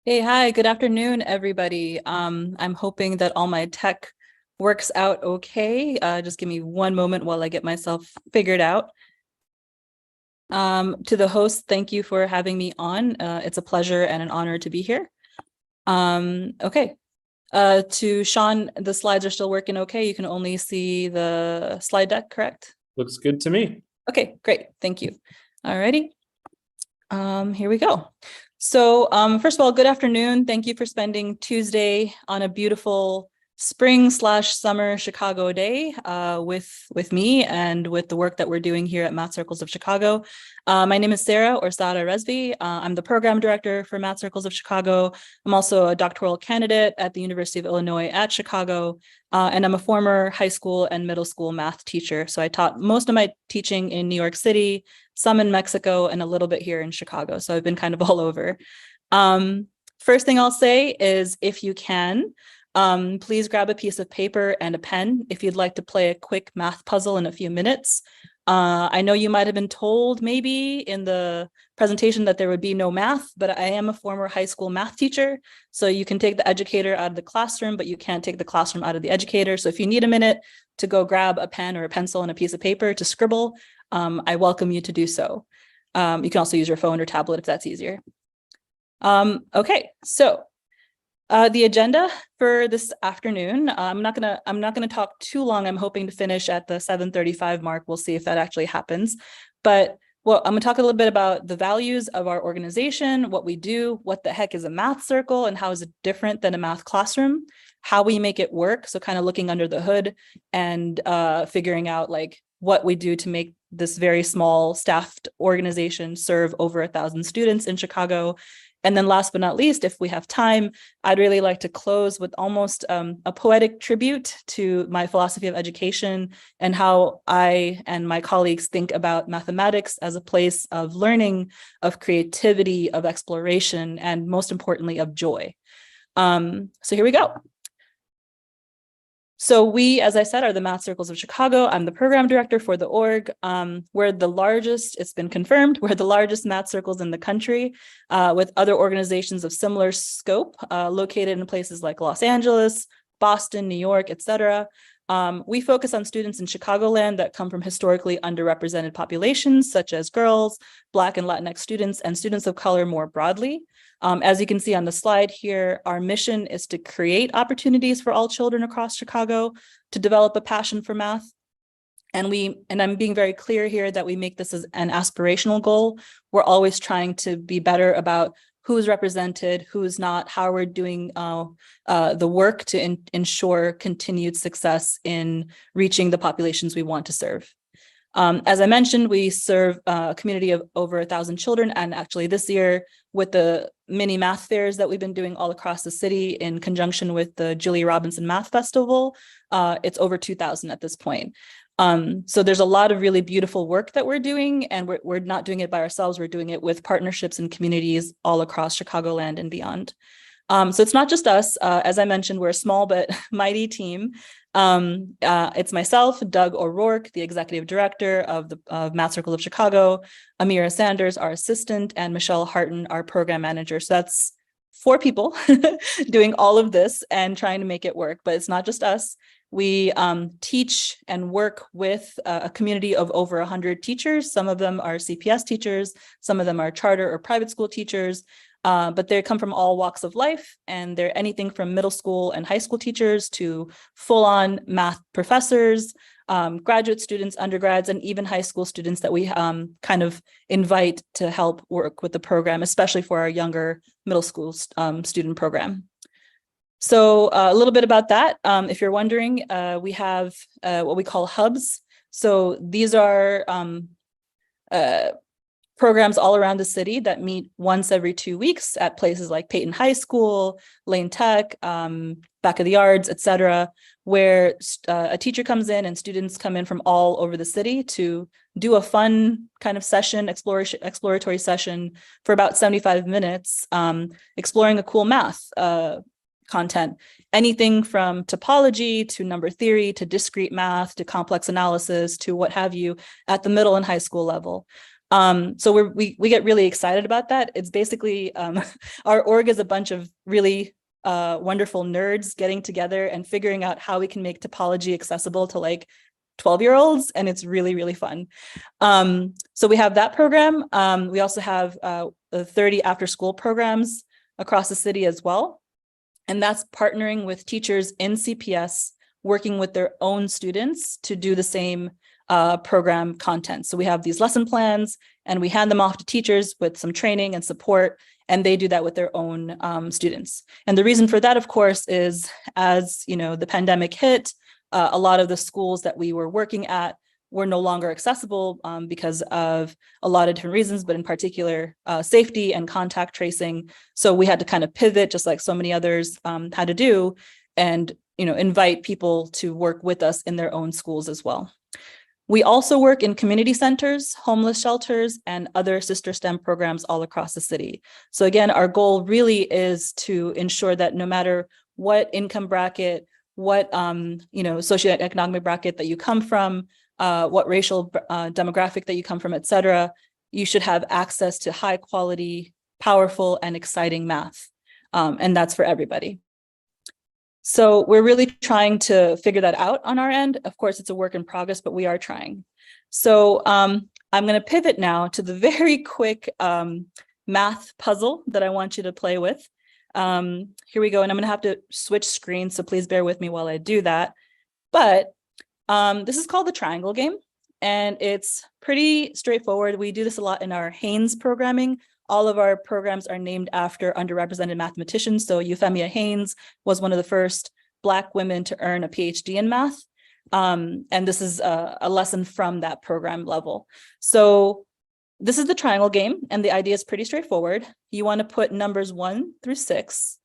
Hey, hi, good afternoon, everybody. I'm hoping that all my tech works out okay. Just give me one moment while I get myself figured out. To the host, thank you for having me on. It's a pleasure and an honor to be here. Okay. To Sean, the slides are still working okay. You can only see the slide deck, correct? Looks good to me. Okay, great. Thank you. Alrighty. Here we go. So first of all, good afternoon. Thank you for spending Tuesday on a beautiful spring/summer Chicago day with me and with the work that we're doing here at Math Circles of Chicago. My name is Sara Rezvi. I'm the program director for Math Circles of Chicago. I'm also a doctoral candidate at the University of Illinois at Chicago, and I'm a former high school and middle school math teacher. So I taught most of my teaching in New York City, some in Mexico, and a little bit here in Chicago. So I've been kind of all over. First thing I'll say is if you can, please grab a piece of paper and a pen if you'd like to play a quick math puzzle in a few minutes. I know you might have been told maybe in the presentation that there would be no math, but I am a former high school math teacher. So you can take the educator out of the classroom, but you can't take the classroom out of the educator. So if you need a minute to go grab a pen or a pencil and a piece of paper to scribble, I welcome you to do so. You can also use your phone or tablet if that's easier. Okay, so the agenda for this afternoon, I'm not gonna talk too long. I'm hoping to finish at the 7:35 mark. We'll see if that actually happens. But well, I'm gonna talk a little bit about the values of our organization, what we do, what the heck is a math circle, and how is it different than a math classroom, how we make it work. So kind of looking under the hood and figuring out like what we do to make this very small staffed organization serve over 1,000 students in Chicago. And then last but not least, if we have time, I'd really like to close with almost a poetic tribute to my philosophy of education and how I and my colleagues think about mathematics as a place of learning, of creativity, of exploration, and most importantly, of joy. So here we go. So we, as I said, are the Math Circles of Chicago. I'm the program director for the org. We're the largest, it's been confirmed, we're the largest math circles in the country, with other organizations of similar scope located in places like Los Angeles, Boston, New York, etc. We focus on students in Chicagoland that come from historically underrepresented populations, such as girls, Black and Latinx students, and students of color more broadly. As you can see on the slide here, our mission is to create opportunities for all children across Chicago to develop a passion for math. And I'm being very clear here that we make this as an aspirational goal. We're always trying to be better about who's represented, who's not, how we're doing the work to ensure continued success in reaching the populations we want to serve. As I mentioned, we serve a community of over 1,000 children, and actually this year with the mini math fairs that we've been doing all across the city in conjunction with the Julia Robinson Math Festival, it's over 2,000 at this point. So there's a lot of really beautiful work that we're doing, and we're not doing it by ourselves. We're doing it with partnerships and communities all across Chicagoland and beyond. So it's not just us. As I mentioned, we're a small but mighty team. It's myself, Doug O'Rourke, the executive director of the Math Circle of Chicago, Amira Sanders, our assistant, and Michelle Harton, our program manager. So that's 4 people doing all of this and trying to make it work. But it's not just us. We teach and work with a community of over 100 teachers. Some of them are CPS teachers, some of them are charter or private school teachers. But they come from all walks of life, and they're anything from middle school and high school teachers to full-on math professors, graduate students, undergrads, and even high school students that we kind of invite to help work with the program, especially for our younger middle school student program. So a little bit about that. If you're wondering, we have what we call hubs. So these are programs all around the city that meet once every 2 weeks at places like Peyton High School, Lane Tech, Back of the Yards, etc., where a teacher comes in and students come in from all over the city to do a fun kind of session, exploratory session for about 75 minutes, exploring a cool math content, anything from topology to number theory to discrete math to complex analysis to what have you at the middle and high school level. So we get really excited about that. It's basically, our org is a bunch of really wonderful nerds getting together and figuring out how we can make topology accessible to like 12-year-olds, and it's really, really fun. So we have that program. We also have 30 after-school programs across the city as well. And that's partnering with teachers in CPS, working with their own students to do the same program content. So we have these lesson plans and we hand them off to teachers with some training and support, and they do that with their own students. And the reason for that, of course, is as the pandemic hit, a lot of the schools that we were working at were no longer accessible because of a lot of different reasons, but in particular, safety and contact tracing. So we had to kind of pivot, just like so many others had to do, and invite people to work with us in their own schools as well. We also work in community centers, homeless shelters, and other sister STEM programs all across the city. So again, our goal really is to ensure that no matter what income bracket, what socioeconomic bracket that you come from, what racial demographic that you come from, et cetera, you should have access to high quality, powerful, and exciting math. And that's for everybody. So we're really trying to figure that out on our end. Of course, it's a work in progress, but we are trying. So I'm going to pivot now to the very quick math puzzle that I want you to play with. Here we go. And I'm going to have to switch screens, so please bear with me while I do that. But this is called the triangle game, and it's pretty straightforward. We do this a lot in our Haynes programming. All of our programs are named after underrepresented mathematicians. So Euphemia Haynes was one of the first Black women to earn a PhD in math. And this is a lesson from that program level. So this is the triangle game, and the idea is pretty straightforward. You want to put numbers 1 through 6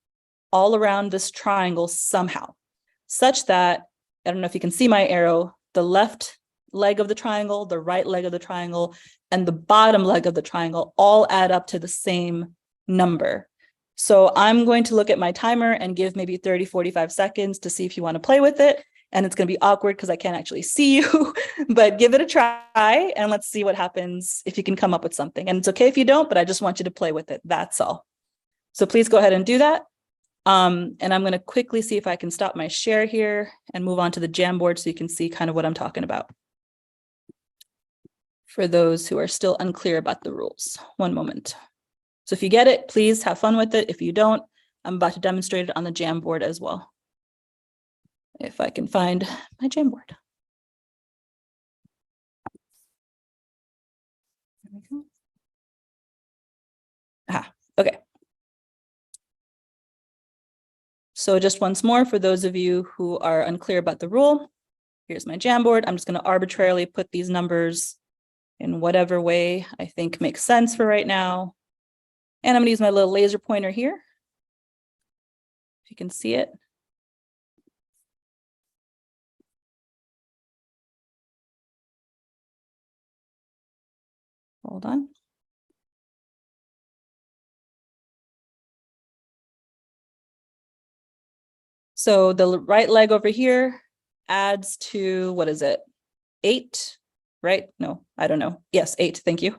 all around this triangle somehow, such that, I don't know if you can see my arrow, the left leg of the triangle, the right leg of the triangle, and the bottom leg of the triangle all add up to the same number. So I'm going to look at my timer and give maybe 30, 45 seconds to see if you want to play with it. And it's going to be awkward because I can't actually see you, but give it a try and let's see what happens if you can come up with something. And it's okay if you don't, but I just want you to play with it. That's all. So please go ahead and do that. And I'm going to quickly see if I can stop my share here and move on to the Jamboard so you can see kind of what I'm talking about. For those who are still unclear about the rules. One moment. So if you get it, please have fun with it. If you don't, I'm about to demonstrate it on the Jamboard as well. If I can find my Jamboard. There we go. Okay. So just once more, for those of you who are unclear about the rule, here's my Jamboard. I'm just going to arbitrarily put these numbers in whatever way I think makes sense for right now. And I'm going to use my little laser pointer here, if you can see it. Hold on. So the right leg over here adds to, what is it? 8, right? No, I don't know. Yes, 8, thank you.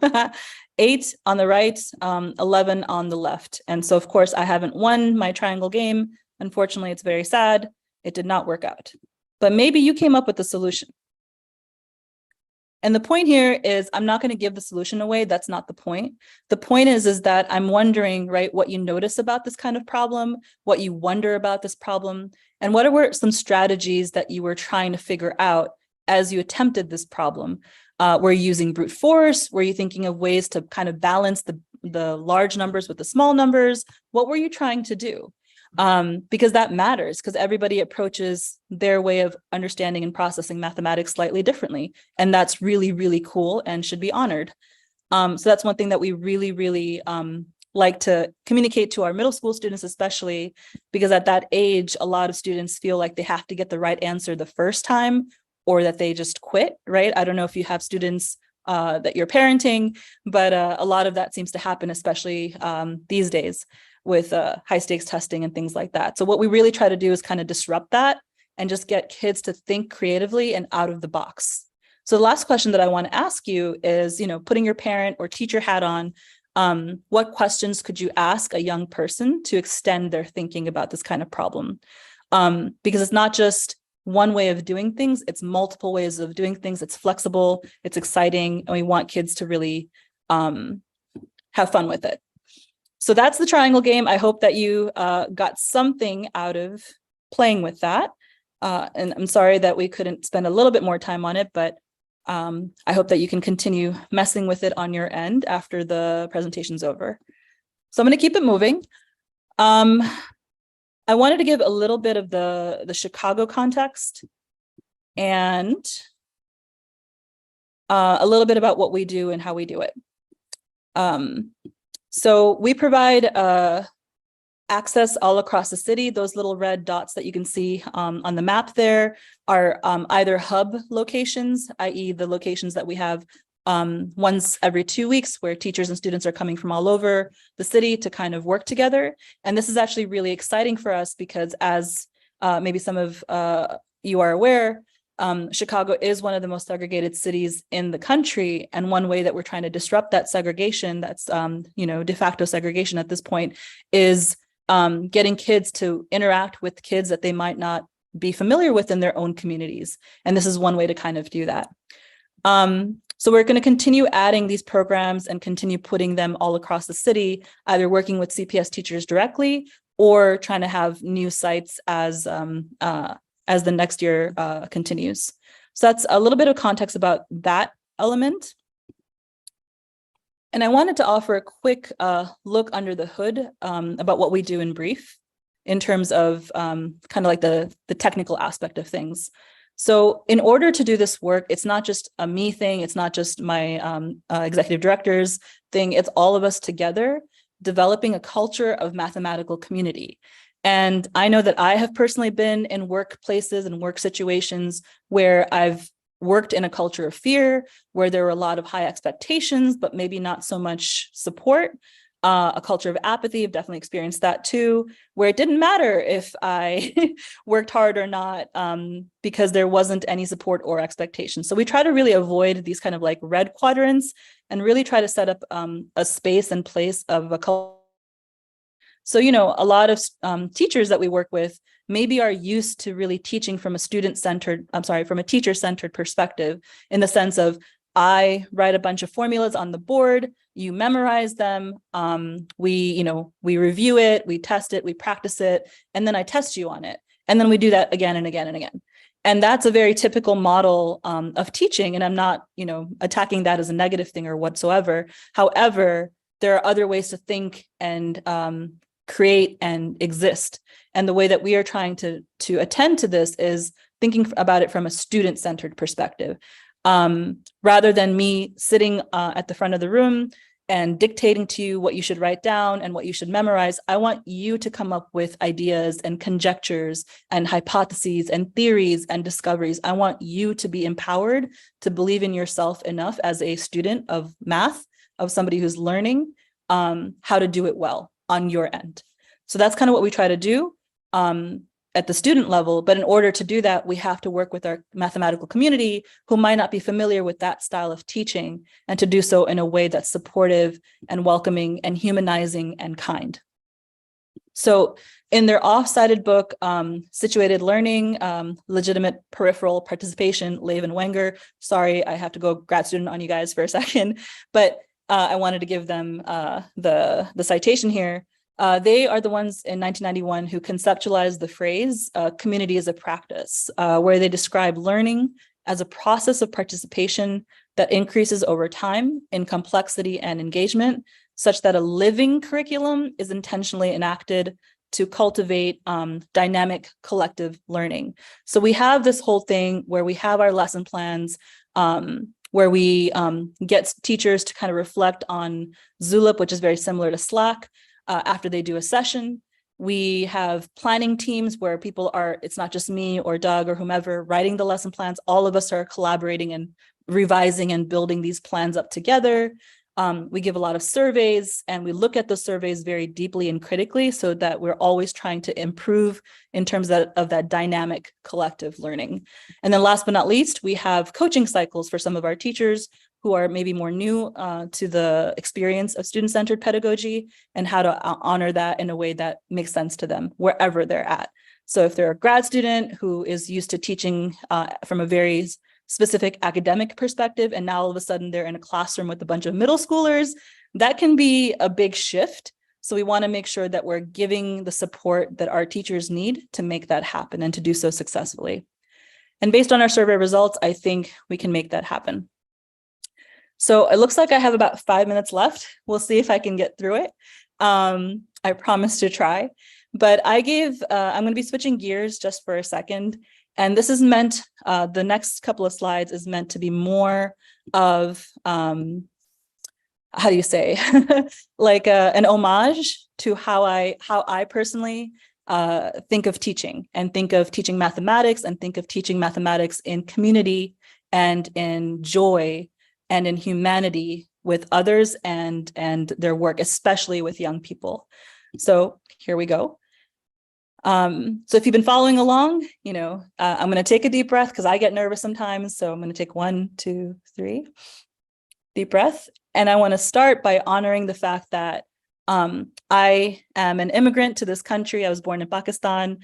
8 on the right, 11 on the left. And so of course I haven't won my triangle game. Unfortunately, it's very sad. It did not work out, but maybe you came up with the solution. And the point here is I'm not going to give the solution away. That's not the point. The point is that I'm wondering, right, what you notice about this kind of problem, what you wonder about this problem, and what were some strategies that you were trying to figure out as you attempted this problem. Were you using brute force? Were you thinking of ways to kind of balance the large numbers with the small numbers? What were you trying to do? Because that matters, because everybody approaches their way of understanding and processing mathematics slightly differently. And that's really, really cool and should be honored. So that's one thing that we really, really like to communicate to our middle school students, especially because at that age, a lot of students feel like they have to get the right answer the first time or that they just quit, right? I don't know if you have students that you're parenting, but a lot of that seems to happen, especially these days, with high stakes testing and things like that. So what we really try to do is kind of disrupt that and just get kids to think creatively and out of the box. So the last question that I want to ask you is, putting your parent or teacher hat on, what questions could you ask a young person to extend their thinking about this kind of problem? Because it's not just one way of doing things, it's multiple ways of doing things. It's flexible, it's exciting, and we want kids to really have fun with it. So that's the triangle game. I hope that you got something out of playing with that. And I'm sorry that we couldn't spend a little bit more time on it, but I hope that you can continue messing with it on your end after the presentation's over. So I'm going to keep it moving. I wanted to give a little bit of the Chicago context and a little bit about what we do and how we do it. So we provide access all across the city. Those little red dots that you can see on the map there are either hub locations, i.e. the locations that we have once every 2 weeks, where teachers and students are coming from all over the city to kind of work together. And this is actually really exciting for us because, as maybe some of you are aware, Chicago is one of the most segregated cities in the country. And one way that we're trying to disrupt that segregation, that's de facto segregation at this point, is getting kids to interact with kids that they might not be familiar with in their own communities. And this is one way to kind of do that. So we're going to continue adding these programs and continue putting them all across the city, either working with CPS teachers directly or trying to have new sites as the next year continues. So that's a little bit of context about that element. And I wanted to offer a quick look under the hood about what we do in brief in terms of kind of like the technical aspect of things. So in order to do this work, it's not just a me thing, it's not just my executive director's thing, it's all of us together developing a culture of mathematical community. And I know that I have personally been in workplaces and work situations where I've worked in a culture of fear, where there were a lot of high expectations, but maybe not so much support. A culture of apathy, I've definitely experienced that too, where it didn't matter if I worked hard or not, because there wasn't any support or expectation. So we try to really avoid these kind of like red quadrants and really try to set up a space and place of a culture. So, a lot of teachers that we work with maybe are used to really teaching from a from a teacher-centered perspective, in the sense of, I write a bunch of formulas on the board, you memorize them, we review it, we test it, we practice it, and then I test you on it. And then we do that again and again and again. And that's a very typical model of teaching. And I'm not, attacking that as a negative thing or whatsoever. However, there are other ways to think and create and exist. And the way that we are trying to attend to this is thinking about it from a student-centered perspective. Rather than me sitting at the front of the room and dictating to you what you should write down and what you should memorize, I want you to come up with ideas and conjectures and hypotheses and theories and discoveries. I want you to be empowered to believe in yourself enough as a student of math, of somebody who's learning how to do it well on your end. So that's kind of what we try to do at the student level. But in order to do that, we have to work with our mathematical community who might not be familiar with that style of teaching, and to do so in a way that's supportive and welcoming and humanizing and kind. So in their off-cited book, Situated Learning, Legitimate Peripheral Participation, Lave and Wenger, sorry, I have to go grad student on you guys for a second, but I wanted to give them the citation here. They are the ones in 1991 who conceptualized the phrase community as a practice, where they describe learning as a process of participation that increases over time in complexity and engagement, such that a living curriculum is intentionally enacted to cultivate dynamic collective learning. So we have this whole thing where we have our lesson plans, where we get teachers to kind of reflect on Zulip, which is very similar to Slack, after they do a session. We have planning teams where people are, it's not just me or Doug or whomever writing the lesson plans, all of us are collaborating and revising and building these plans up together. We give a lot of surveys, and we look at the surveys very deeply and critically so that we're always trying to improve in terms of that dynamic collective learning. And then last but not least, we have coaching cycles for some of our teachers who are maybe more new to the experience of student-centered pedagogy, and how to honor that in a way that makes sense to them wherever they're at. So if they're a grad student who is used to teaching from a very specific academic perspective, and now all of a sudden they're in a classroom with a bunch of middle schoolers, that can be a big shift. So we want to make sure that we're giving the support that our teachers need to make that happen and to do so successfully. And based on our survey results, I think we can make that happen. So it looks like I have about 5 minutes left. We'll see if I can get through it. I promise to try, but I'm going to be switching gears just for a second. And this is meant, the next couple of slides is meant to be more of, how do you say, like an homage to how I personally think of teaching, and think of teaching mathematics, and think of teaching mathematics in community and in joy and in humanity with others and their work, especially with young people. So here we go. So if you've been following along, I'm going to take a deep breath because I get nervous sometimes. So I'm going to take 1, 2, 3, deep breath. And I want to start by honoring the fact that I am an immigrant to this country. I was born in Pakistan,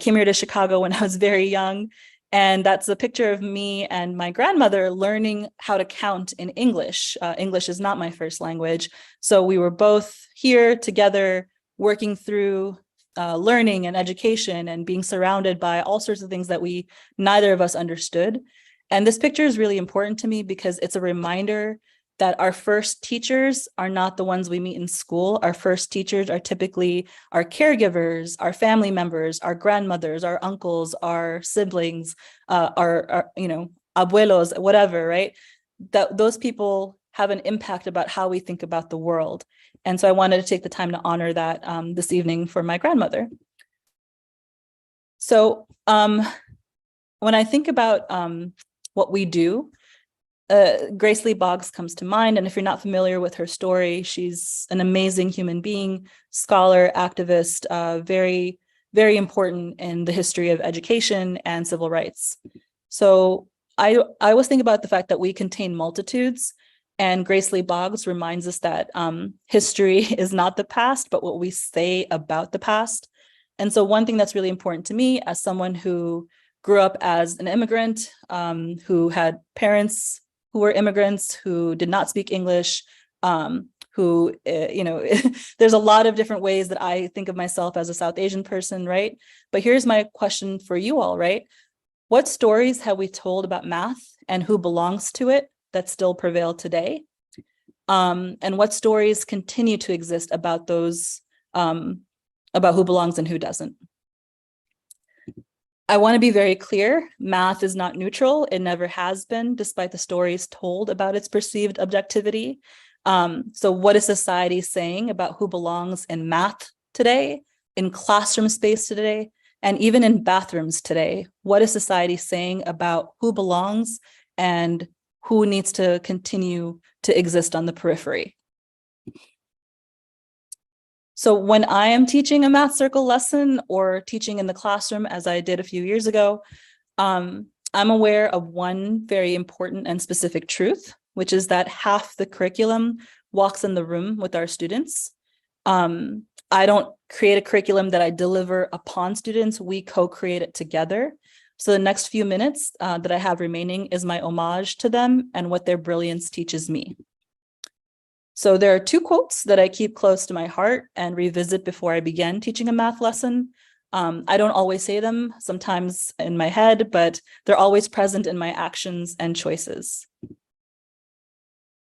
came here to Chicago when I was very young. And that's a picture of me and my grandmother learning how to count in English. English is not my first language. So we were both here together working through learning and education and being surrounded by all sorts of things that neither of us understood. And this picture is really important to me because it's a reminder that our first teachers are not the ones we meet in school. Our first teachers are typically our caregivers, our family members, our grandmothers, our uncles, our siblings, our abuelos, whatever, right? That those people have an impact about how we think about the world. And so I wanted to take the time to honor that this evening for my grandmother. So when I think about what we do, Grace Lee Boggs comes to mind. And if you're not familiar with her story, she's an amazing human being, scholar, activist, very, very important in the history of education and civil rights. So I always think about the fact that we contain multitudes, and Grace Lee Boggs reminds us that history is not the past, but what we say about the past. And so one thing that's really important to me as someone who grew up as an immigrant, who had parents who were immigrants, who did not speak English, there's a lot of different ways that I think of myself as a South Asian person, right? But here's my question for you all, right? What stories have we told about math and who belongs to it that still prevail today? And what stories continue to exist about those, about who belongs and who doesn't? I want to be very clear, math is not neutral. It never has been, despite the stories told about its perceived objectivity. So what is society saying about who belongs in math today, in classroom space today, and even in bathrooms today? What is society saying about who belongs and who needs to continue to exist on the periphery? So when I am teaching a math circle lesson or teaching in the classroom, as I did a few years ago, I'm aware of one very important and specific truth, which is that half the curriculum walks in the room with our students. I don't create a curriculum that I deliver upon students. We co-create it together. So the next few minutes that I have remaining is my homage to them and what their brilliance teaches me. So there are 2 quotes that I keep close to my heart and revisit before I begin teaching a math lesson. I don't always say them, sometimes in my head, but they're always present in my actions and choices.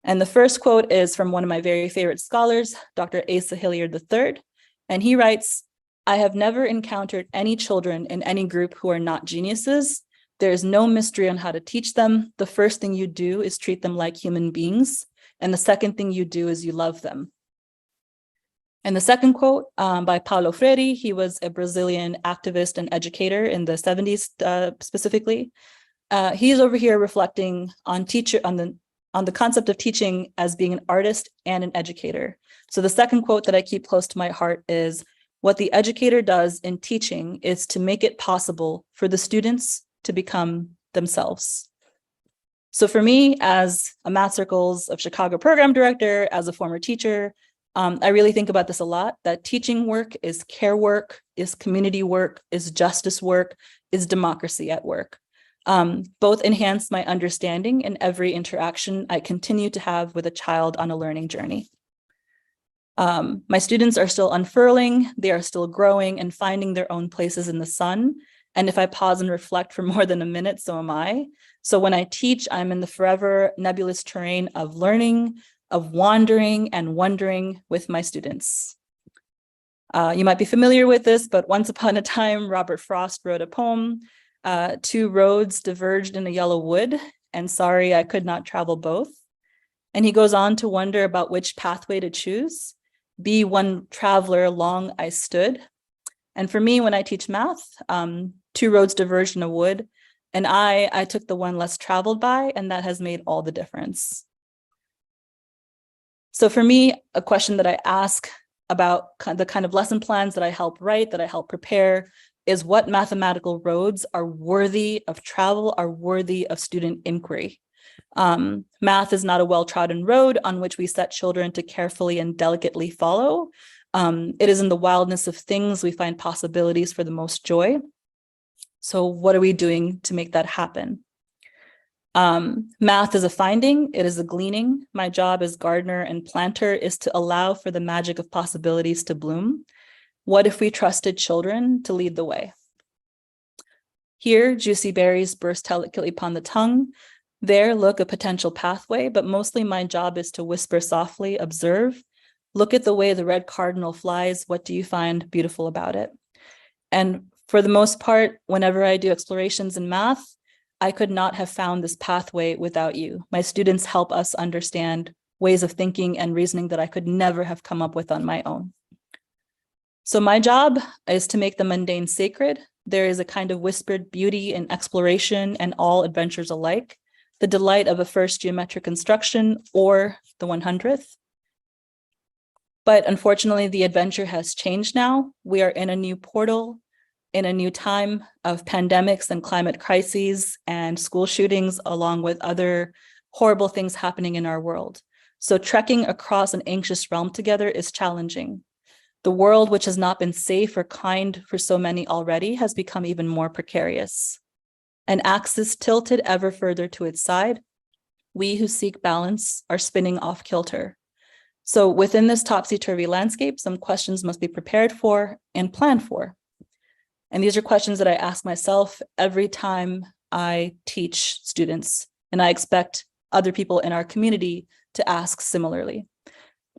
And the first quote is from one of my very favorite scholars, Dr. Asa Hilliard III. And he writes, "I have never encountered any children in any group who are not geniuses. There is no mystery on how to teach them. The first thing you do is treat them like human beings. And the second thing you do is you love them." And the second quote by Paulo Freire, he was a Brazilian activist and educator in the 70s specifically. He's over here reflecting on on the concept of teaching as being an artist and an educator. So the second quote that I keep close to my heart is, what the educator does in teaching is to make it possible for the students to become themselves. So for me, as a Math Circles of Chicago program director, as a former teacher, I really think about this a lot, that teaching work is care work, is community work, is justice work, is democracy at work. Both enhance my understanding in every interaction I continue to have with a child on a learning journey. My students are still unfurling, they are still growing and finding their own places in the sun. And if I pause and reflect for more than a minute, so am I. So when I teach, I'm in the forever nebulous terrain of learning, of wandering and wondering with my students. You might be familiar with this, but once upon a time, Robert Frost wrote a poem, two roads diverged in a yellow wood, and sorry, I could not travel both. And he goes on to wonder about which pathway to choose. Be one traveler long I stood. And for me, when I teach math, two roads diverged in a wood, and I took the one less traveled by, and that has made all the difference. So for me, a question that I ask about the kind of lesson plans that I help write, that I help prepare, is what mathematical roads are worthy of travel, are worthy of student inquiry. Math is not a well-trodden road on which we set children to carefully and delicately follow. It is in the wildness of things we find possibilities for the most joy. So what are we doing to make that happen? Math is a finding, it is a gleaning. My job as gardener and planter is to allow for the magic of possibilities to bloom. What if we trusted children to lead the way? Here, juicy berries burst delicately upon the tongue. There, look, a potential pathway, but mostly my job is to whisper softly, observe. Look at the way the red cardinal flies. What do you find beautiful about it? And for the most part, whenever I do explorations in math, I could not have found this pathway without you. My students help us understand ways of thinking and reasoning that I could never have come up with on my own. So my job is to make the mundane sacred. There is a kind of whispered beauty in exploration and all adventures alike, the delight of a first geometric construction or the 100th. But unfortunately, the adventure has changed now. We are in a new portal, in a new time of pandemics and climate crises and school shootings, along with other horrible things happening in our world. So trekking across an anxious realm together is challenging. The world, which has not been safe or kind for so many already, has become even more precarious. An axis tilted ever further to its side, we who seek balance are spinning off kilter. So within this topsy-turvy landscape, some questions must be prepared for and planned for. And these are questions that I ask myself every time I teach students, and I expect other people in our community to ask similarly.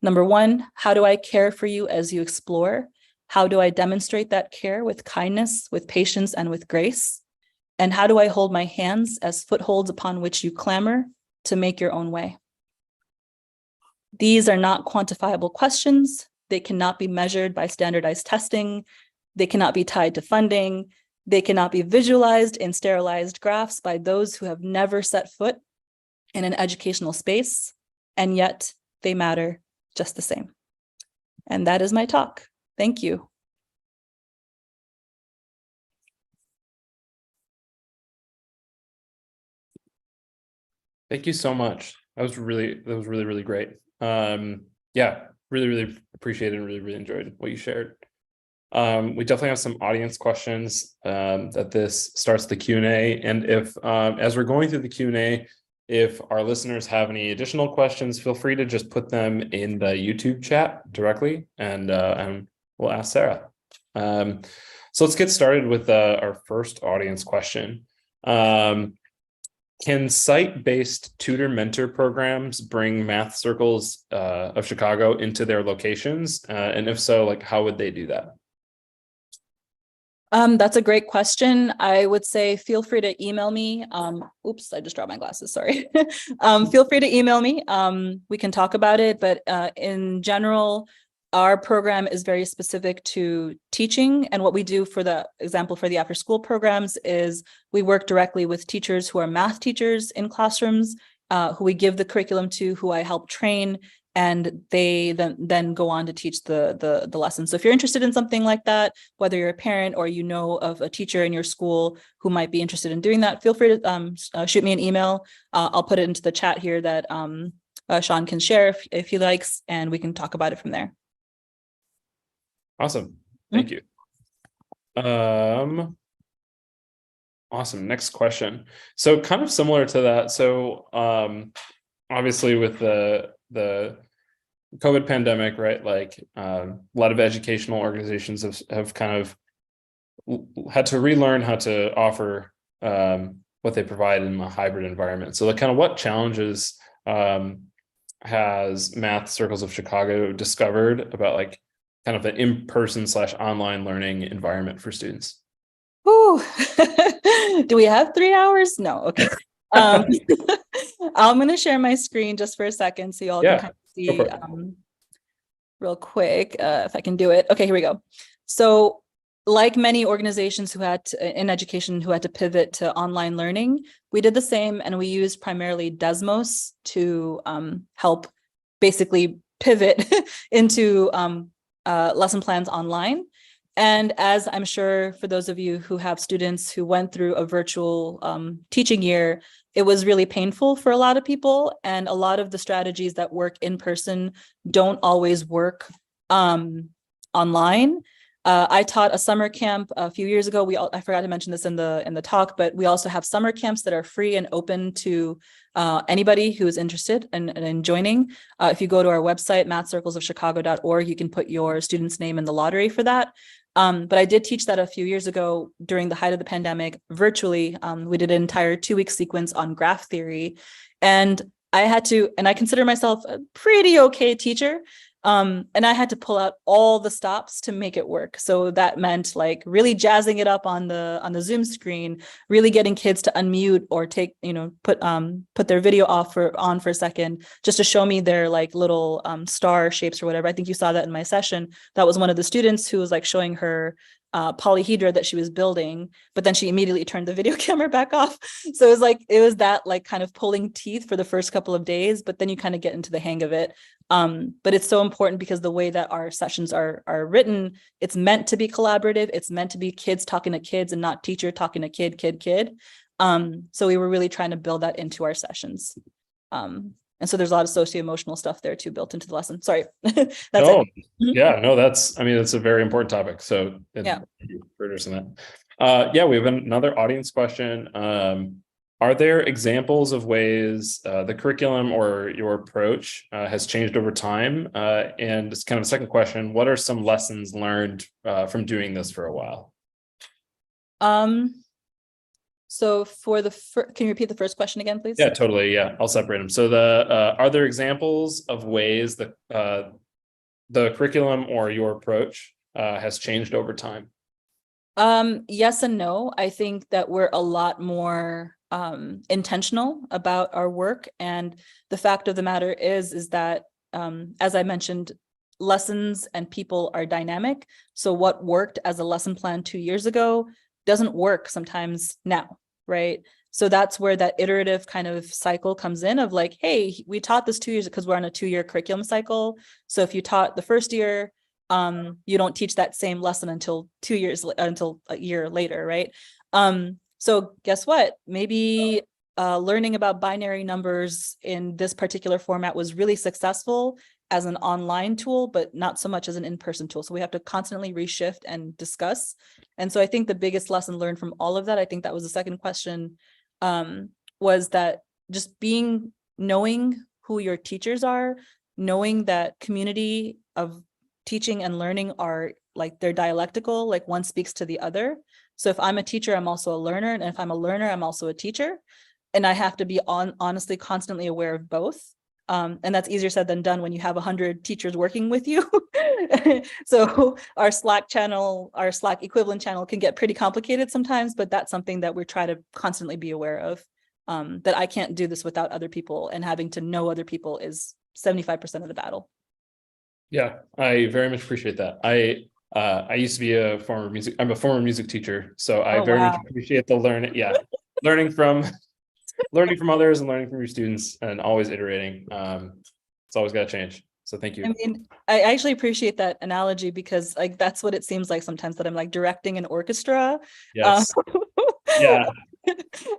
Number one, how do I care for you as you explore? How do I demonstrate that care with kindness, with patience, and with grace? And how do I hold my hands as footholds upon which you clamber to make your own way? These are not quantifiable questions. They cannot be measured by standardized testing. They cannot be tied to funding. They cannot be visualized in sterilized graphs by those who have never set foot in an educational space, and yet they matter just the same. And that is my talk. Thank you. Thank you so much. That was really great. Yeah, really appreciated and really enjoyed what you shared. We definitely have some audience questions that this starts the Q&A. And if as we're going through the Q&A, if our listeners have any additional questions, feel free to just put them in the YouTube chat directly, and we'll ask Sarah. So let's get started with our first audience question. Can site-based tutor-mentor programs bring Math Circles of Chicago into their locations? And if so, like, how would they do that? That's a great question. I would say feel free to email me. Oops, I just dropped my glasses, sorry. Feel free to email me. We can talk about it, but in general, our program is very specific to teaching. And what we do, for the example, for the after school programs is we work directly with teachers who are math teachers in classrooms, who we give the curriculum to, who I help train, and they then go on to teach the lesson. So if you're interested in something like that, whether you're a parent or you know of a teacher in your school who might be interested in doing that, feel free to shoot me an email. I'll put it into the chat here that Sean can share if he likes, and we can talk about it from there. Awesome. Thank you. Awesome. Next question. So kind of similar to that. So obviously with the COVID pandemic, right? Like a lot of educational organizations have kind of had to relearn how to offer what they provide in a hybrid environment. So like kind of what challenges has Math Circles of Chicago discovered about like kind of the in-person / online learning environment for students? Ooh. Do we have 3 hours? No. Okay. I'm going to share my screen just for a second so you all can kind of see real quick if I can do it. Okay, here we go. So like many organizations who had in education who had to pivot to online learning, we did the same, and we used primarily Desmos to help basically pivot into lesson plans online. And as I'm sure for those of you who have students who went through a virtual teaching year, it was really painful for a lot of people. And a lot of the strategies that work in person don't always work online. I taught a summer camp a few years ago. I forgot to mention this in the talk, but we also have summer camps that are free and open to anybody who is interested in joining. If you go to our website, mathcirclesofchicago.org, you can put your student's name in the lottery for that. But I did teach that a few years ago during the height of the pandemic virtually. We did an entire 2-week sequence on graph theory, and I consider myself a pretty okay teacher. And I had to pull out all the stops to make it work. So that meant like really jazzing it up on the Zoom screen, really getting kids to unmute or put their video on for a second, just to show me their like little star shapes or whatever. I think you saw that in my session. That was one of the students who was like showing her polyhedra that she was building, but then she immediately turned the video camera back off. So it was that like kind of pulling teeth for the first couple of days, but then you kind of get into the hang of it. But it's so important because the way that our sessions are written, it's meant to be collaborative. It's meant to be kids talking to kids and not teacher talking to kid. So we were really trying to build that into our sessions. And so there's a lot of socio-emotional stuff there too built into the lesson. Sorry. That's it. Yeah, no, it's a very important topic. So yeah, thank you for addressing that. Yeah, we have another audience question. Are there examples of ways the curriculum or your approach has changed over time? And it's kind of a second question, what are some lessons learned from doing this for a while? So can you repeat the first question again, please? Yeah, totally. Yeah, I'll separate them. So are there examples of ways that the curriculum or your approach has changed over time? Yes and no. I think that we're a lot more intentional about our work. And the fact of the matter is that, as I mentioned, lessons and people are dynamic. So what worked as a lesson plan 2 years ago doesn't work sometimes now, right? So that's where that iterative kind of cycle comes in of like, hey, we taught this 2 years because we're on a 2-year curriculum cycle. So if you taught the first year, you don't teach that same lesson until a year later, right? So guess what? Maybe learning about binary numbers in this particular format was really successful as an online tool, but not so much as an in-person tool. So we have to constantly reshift and discuss. And so I think the biggest lesson learned from all of that, I think that was the second question, was that just knowing who your teachers are, knowing that community of teaching and learning are like they're dialectical, like one speaks to the other. So if I'm a teacher, I'm also a learner. And if I'm a learner, I'm also a teacher. And I have to be honestly constantly aware of both. And that's easier said than done when you have 100 teachers working with you. So our Slack equivalent channel can get pretty complicated sometimes, but that's something that we're trying to constantly be aware of, that I can't do this without other people, and having to know other people is 75% of the battle. Yeah, I very much appreciate that. I used to be I'm a former music teacher, so I very much appreciate the learning from learning from others and learning from your students and always iterating. It's always got to change. So thank you. I mean, I actually appreciate that analogy because like that's what it seems like sometimes that I'm like directing an orchestra. Yes. Yeah.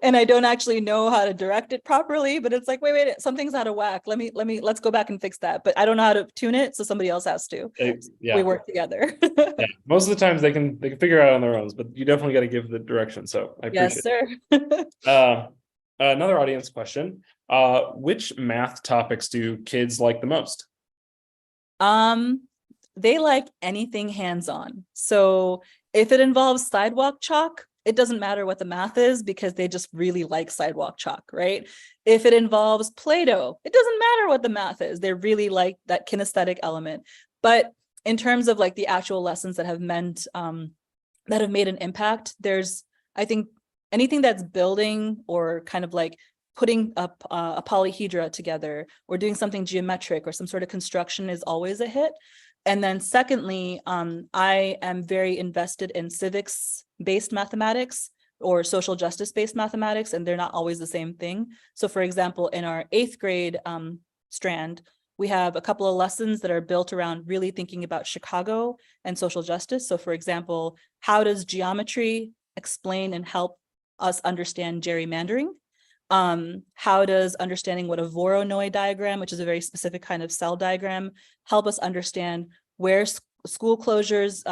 And I don't actually know how to direct it properly, but it's like, wait, something's out of whack. Let's go back and fix that. But I don't know how to tune it, so somebody else has to. Yeah. We work together. Yeah. Most of the times they can figure it out on their own, but you definitely got to give the direction. So I appreciate Yes, sir. Another audience question. Which math topics do kids like the most? They like anything hands-on. So if it involves sidewalk chalk, it doesn't matter what the math is because they just really like sidewalk chalk, right? If it involves Play-Doh, it doesn't matter what the math is. They really like that kinesthetic element. But in terms of like the actual lessons that have meant that have made an impact, there's, I think, anything that's building or kind of like putting up a polyhedra together or doing something geometric or some sort of construction is always a hit. And then secondly, I am very invested in civics-based mathematics or social justice-based mathematics, and they're not always the same thing. So for example, in our 8th grade strand, we have a couple of lessons that are built around really thinking about Chicago and social justice. So for example, how does geometry explain and help us understand gerrymandering? How does understanding what a Voronoi diagram, which is a very specific kind of cell diagram, help us understand where school closures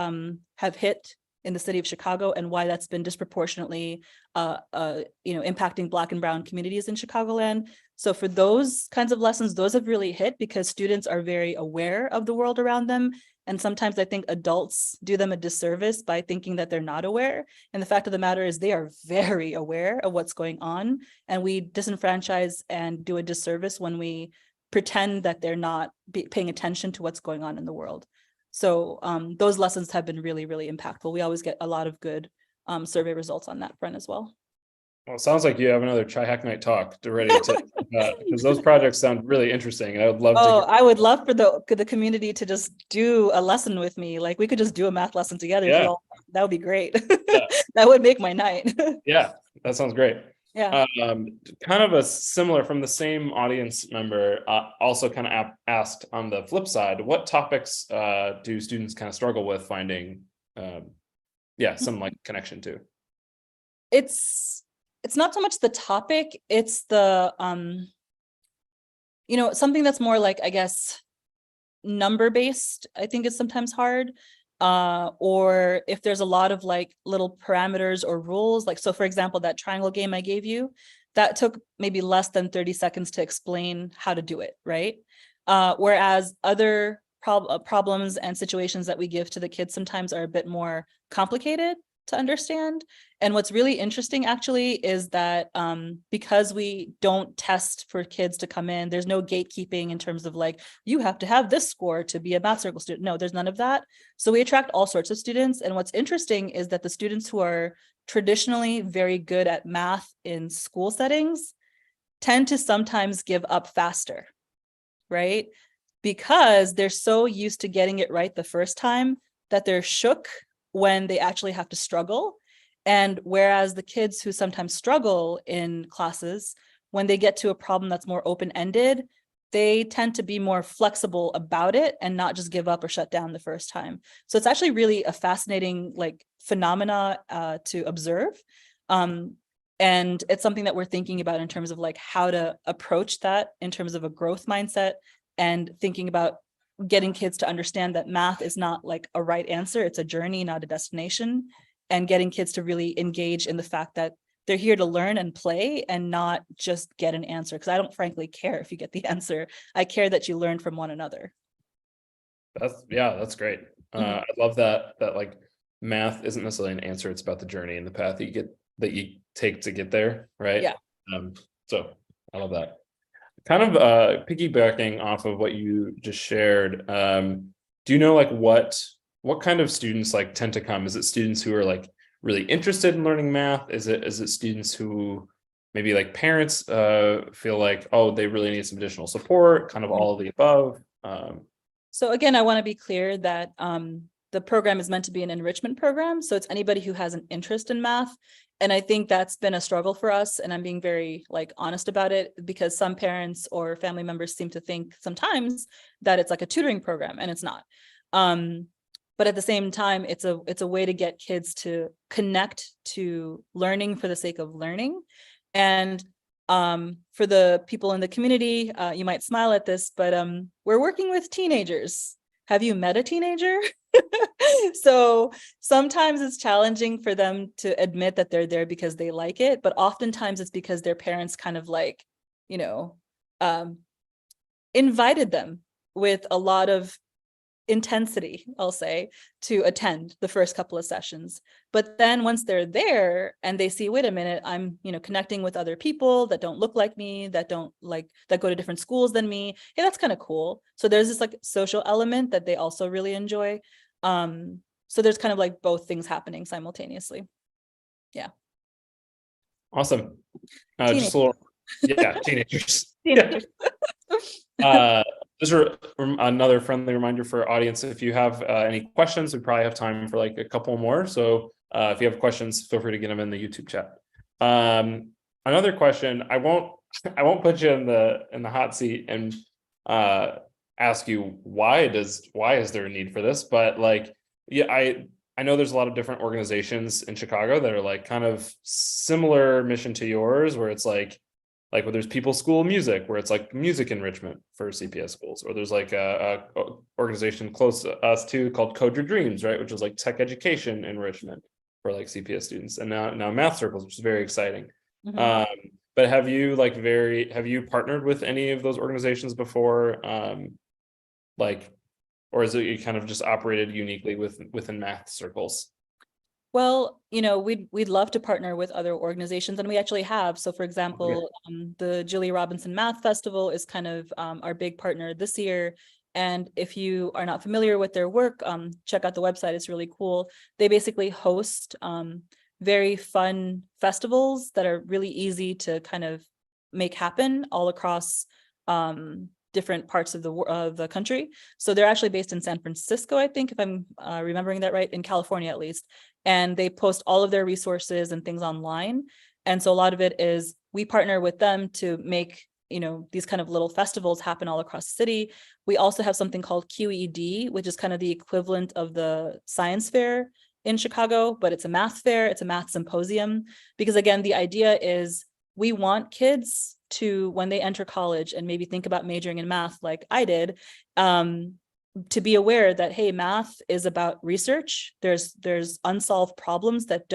have hit in the city of Chicago and why that's been disproportionately impacting Black and Brown communities in Chicagoland. So for those kinds of lessons, those have really hit because students are very aware of the world around them. And sometimes I think adults do them a disservice by thinking that they're not aware. And the fact of the matter is they are very aware of what's going on. And we disenfranchise and do a disservice when we pretend that they're not paying attention to what's going on in the world. So those lessons have been really, really impactful. We always get a lot of good survey results on that front as well. Well, it sounds like you have another Chi Hack Night talk ready to, because those projects sound really interesting, and I would love to. Oh, I would love for the community to just do a lesson with me. Like we could just do a math lesson together. Yeah. That would be great. Yeah. That would make my night. Yeah, that sounds great. Yeah. Kind of a similar from the same audience member, also kind of asked on the flip side, what topics do students kind of struggle with finding, some like connection to? It's not so much the topic, it's the something that's more like, I guess, number based, I think is sometimes hard. Or if there's a lot of like little parameters or rules, like, so for example, that triangle game I gave you, that took maybe less than 30 seconds to explain how to do it, right? Whereas other problems and situations that we give to the kids sometimes are a bit more complicated to understand. And what's really interesting actually is that because we don't test for kids to come in, there's no gatekeeping in terms of like, you have to have this score to be a math circle student. No, there's none of that. So we attract all sorts of students. And what's interesting is that the students who are traditionally very good at math in school settings tend to sometimes give up faster, right? Because they're so used to getting it right the first time that they're shook when they actually have to struggle. And whereas the kids who sometimes struggle in classes, when they get to a problem that's more open-ended, they tend to be more flexible about it and not just give up or shut down the first time. So it's actually really a fascinating like phenomena to observe. And it's something that we're thinking about in terms of like how to approach that in terms of a growth mindset and thinking about getting kids to understand that math is not like a right answer. It's a journey, not a destination. And getting kids to really engage in the fact that they're here to learn and play and not just get an answer. Because I don't frankly care if you get the answer. I care that you learn from one another. That's great. I love that like math isn't necessarily an answer. It's about the journey and the path that you take to get there. Right. Yeah. So I love that. Kind of piggybacking off of what you just shared, do you know like what kind of students like tend to come? Is it students who are like really interested in learning math? Is it students who maybe like parents feel like, oh, they really need some additional support, kind of all of the above? So again, I want to be clear that the program is meant to be an enrichment program. So it's anybody who has an interest in math. And I think that's been a struggle for us. And I'm being very like honest about it, because some parents or family members seem to think sometimes that it's like a tutoring program, and it's not. But at the same time, it's a way to get kids to connect to learning for the sake of learning. And for the people in the community, you might smile at this, but we're working with teenagers. Have you met a teenager? So sometimes it's challenging for them to admit that they're there because they like it, but oftentimes it's because their parents kind of like, you know, invited them with a lot of intensity, I'll say, to attend the first couple of sessions. But then once they're there and they see, wait a minute, I'm, you know, connecting with other people that don't look like me, that don't like, that go to different schools than me. Yeah, that's kind of cool. So there's this like social element that they also really enjoy. So there's kind of like both things happening simultaneously. Yeah. Awesome. Just a little, yeah, teenagers. Teenagers. Just another friendly reminder for our audience, if you have any questions, we probably have time for like a couple more. So if you have questions, feel free to get them in the YouTube chat. Another question, I won't put you in the hot seat and ask you why is there a need for this, but like, yeah, I know there's a lot of different organizations in Chicago that are like kind of similar mission to yours, where it's like where there's People's School of Music, where it's like music enrichment for CPS schools, or there's like a organization close to us too called Code Your Dreams, right, which is like tech education enrichment for like CPS students, and now math circles, which is very exciting. Mm-hmm. But have you partnered with any of those organizations before, or is it you kind of just operated uniquely within math circles? Well, you know, we'd love to partner with other organizations, and we actually have. So for example, the Julia Robinson Math Festival is kind of our big partner this year. And if you are not familiar with their work, check out the website. It's really cool. They basically host very fun festivals that are really easy to kind of make happen all across different parts of the country. So they're actually based in San Francisco, I think, if I'm remembering that right, in California at least. And they post all of their resources and things online. And so a lot of it is we partner with them to make, you know, these kind of little festivals happen all across the city. We also have something called QED, which is kind of the equivalent of the science fair in Chicago, but it's a math fair, it's a math symposium. Because again, the idea is we want kids to, when they enter college and maybe think about majoring in math like I did, to be aware that, hey, math is about research. There's unsolved problems that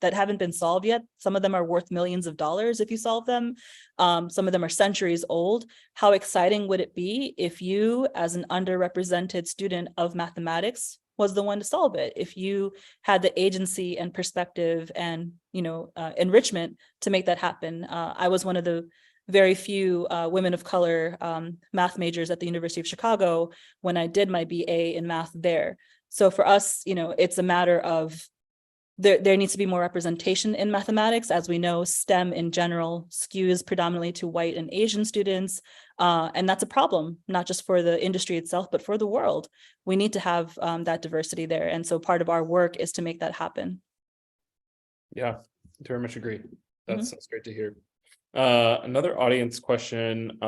haven't been solved yet. Some of them are worth millions of dollars if you solve them. Some of them are centuries old. How exciting would it be if you, as an underrepresented student of mathematics, was the one to solve it? If you had the agency and perspective and, you know, enrichment to make that happen. I was one of the very few women of color math majors at the University of Chicago when I did my BA in math there. So for us, you know, it's a matter of there needs to be more representation in mathematics. As we know, STEM in general skews predominantly to white and Asian students. And that's a problem, not just for the industry itself, but for the world. We need to have that diversity there. And so part of our work is to make that happen. Yeah, very much agree. That's great to hear. Another audience question,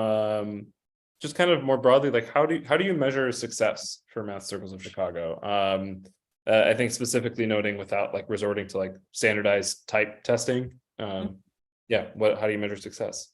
just kind of more broadly, like how do you measure success for Math Circles of Chicago? I think specifically noting without like resorting to like standardized type testing. How do you measure success?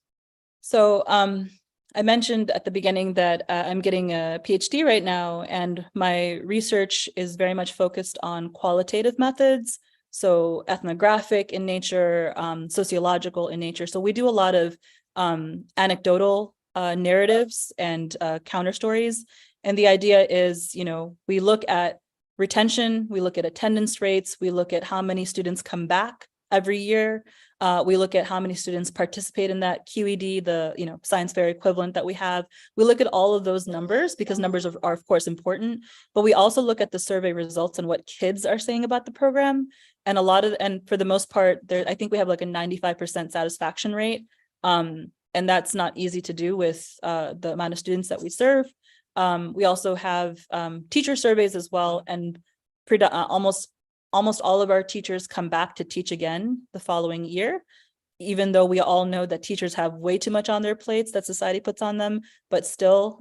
So I mentioned at the beginning that I'm getting a PhD right now, and my research is very much focused on qualitative methods. So ethnographic in nature, sociological in nature. So we do a lot of anecdotal narratives and counter stories. And the idea is, you know, we look at retention, we look at attendance rates, we look at how many students come back every year. We look at how many students participate in that QED, the science fair equivalent that we have. We look at all of those numbers because numbers are of course important, but we also look at the survey results and what kids are saying about the program. And for the most part, I think we have like a 95% satisfaction rate. And that's not easy to do with the amount of students that we serve. We also have teacher surveys as well, and almost all of our teachers come back to teach again the following year, even though we all know that teachers have way too much on their plates that society puts on them, but still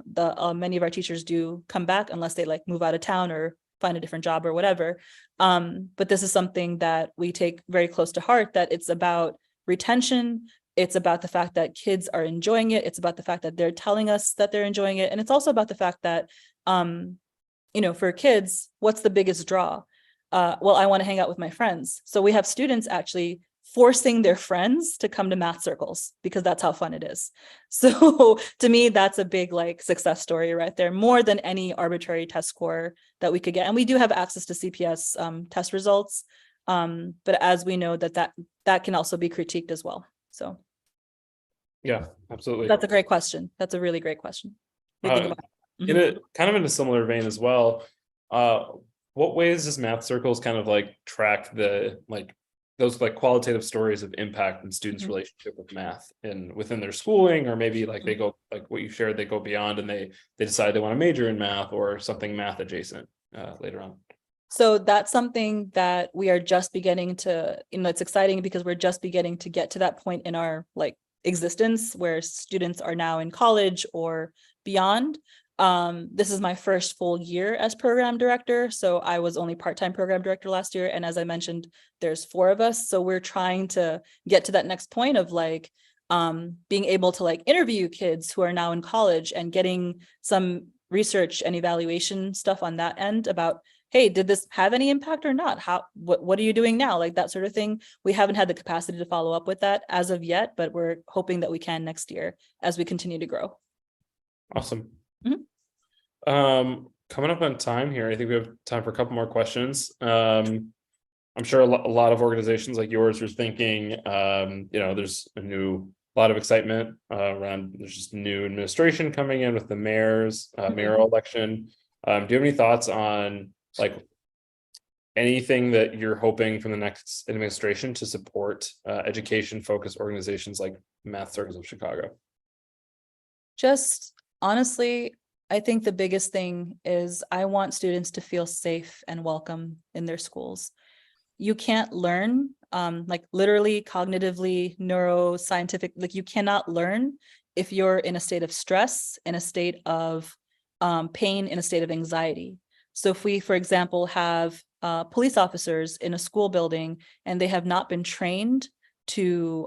many of our teachers do come back unless they like move out of town or find a different job or whatever. But this is something that we take very close to heart, that it's about retention. It's about the fact that kids are enjoying it. It's about the fact that they're telling us that they're enjoying it. And it's also about the fact that, for kids, what's the biggest draw? Well, I want to hang out with my friends. So we have students actually forcing their friends to come to math circles because that's how fun it is. So to me, that's a big like success story right there, more than any arbitrary test score that we could get. And we do have access to CPS test results. But as we know that can also be critiqued as well. So yeah, absolutely. That's a great question. That's a really great question. In a kind of in a similar vein as well, what ways does Math Circles kind of like track the those like qualitative stories of impact in students' relationship with math and within their schooling, or maybe like they go like what you shared, they go beyond and they decide they want to major in math or something math adjacent later on? So that's something that we are just beginning to, it's exciting because we're just beginning to get to that point in our like existence where students are now in college or beyond. This is my first full year as program director. So I was only part-time program director last year. And as I mentioned, there's 4 of us. So we're trying to get to that next point of like being able to like interview kids who are now in college and getting some research and evaluation stuff on that end about, hey, did this have any impact or not? What are you doing now? Like that sort of thing. We haven't had the capacity to follow up with that as of yet, but we're hoping that we can next year as we continue to grow. Awesome. Coming up on time here, I think we have time for a couple more questions. I'm sure a lot of organizations like yours are thinking, there's a lot of excitement around, there's just new administration coming in with the mayoral election. Do you have any thoughts on like anything that you're hoping from the next administration to support education focused organizations like Math Circles of Chicago? Just honestly, I think the biggest thing is I want students to feel safe and welcome in their schools. You can't learn, like literally, cognitively, neuroscientific, like you cannot learn if you're in a state of stress, in a state of pain, in a state of anxiety. So if we, for example, have police officers in a school building and they have not been trained to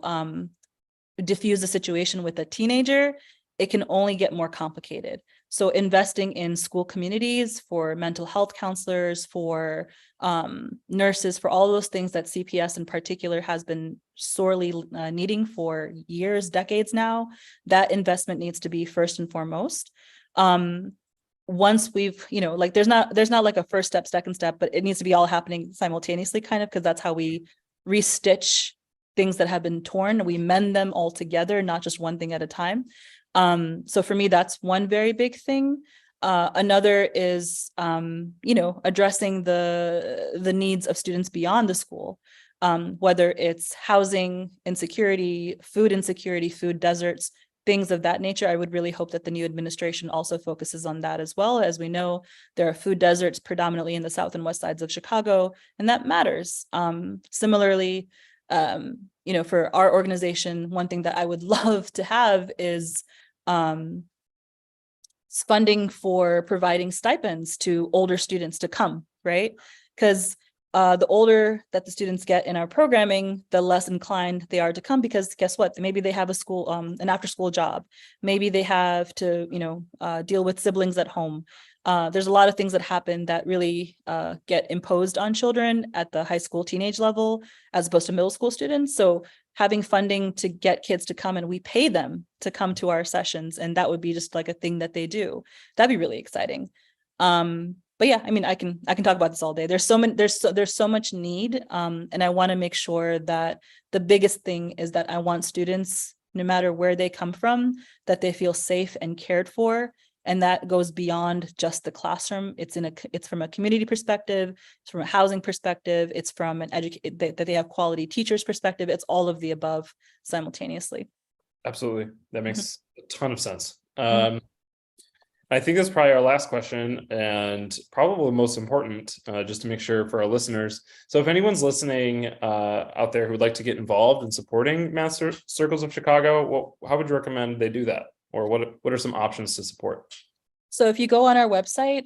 diffuse a situation with a teenager, it can only get more complicated. So investing in school communities for mental health counselors, for nurses, for all those things that CPS in particular has been sorely needing for years, decades now, that investment needs to be first and foremost. Once we've, like there's not like a first step, second step, but it needs to be all happening simultaneously kind of, because that's how we restitch things that have been torn. We mend them all together, not just one thing at a time. So for me, that's one very big thing. Another is, addressing the needs of students beyond the school, whether it's housing insecurity, food deserts, things of that nature. I would really hope that the new administration also focuses on that as well. As we know, there are food deserts predominantly in the south and west sides of Chicago, and that matters. Similarly, for our organization, one thing that I would love to have is funding for providing stipends to older students to come, right? Because the older that the students get in our programming, the less inclined they are to come, because guess what? Maybe they have a school, an after-school job. Maybe they have to, deal with siblings at home. There's a lot of things that happen that really get imposed on children at the high school teenage level, as opposed to middle school students. So having funding to get kids to come, and we pay them to come to our sessions, and that would be just like a thing that they do. That'd be really exciting. But yeah, I mean, I can talk about this all day. There's so much need. And I want to make sure that the biggest thing is that I want students, no matter where they come from, that they feel safe and cared for. And that goes beyond just the classroom. It's from a community perspective, it's from a housing perspective, it's from that they have quality teachers perspective. It's all of the above simultaneously. Absolutely. That makes a ton of sense. I think that's probably our last question, and probably the most important, just to make sure for our listeners. So if anyone's listening out there who would like to get involved in supporting Math Circles of Chicago, how would you recommend they do that? Or what are some options to support? So if you go on our website,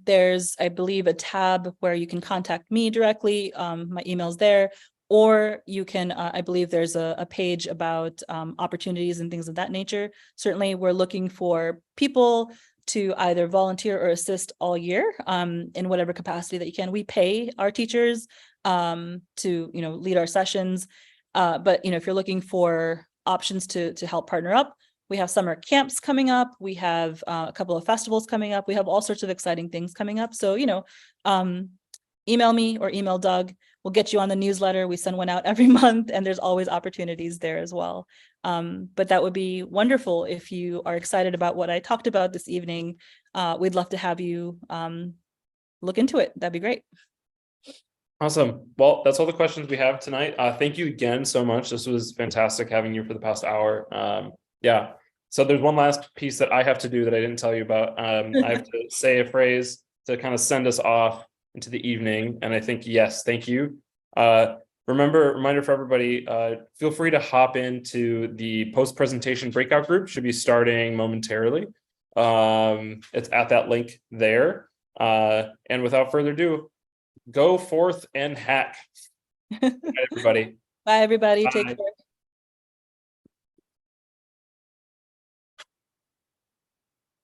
there's, I believe, a tab where you can contact me directly. My email's there, or you can, I believe there's a page about opportunities and things of that nature. Certainly, we're looking for people to either volunteer or assist all year in whatever capacity that you can. We pay our teachers to, lead our sessions. But, if you're looking for options to help partner up, we have summer camps coming up. We have a couple of festivals coming up. We have all sorts of exciting things coming up. So, email me or email Doug. We'll get you on the newsletter. We send one out every month, and there's always opportunities there as well. But that would be wonderful if you are excited about what I talked about this evening. We'd love to have you look into it. That'd be great. Awesome. Well, that's all the questions we have tonight. Thank you again so much. This was fantastic having you for the past hour. Yeah. So there's one last piece that I have to do that I didn't tell you about. I have to say a phrase to kind of send us off into the evening. And I think, yes, thank you. Reminder for everybody, feel free to hop into the post-presentation breakout group. Should be starting momentarily. It's at that link there. And without further ado, go forth and hack. Bye, everybody. Bye, everybody. Bye. Take care.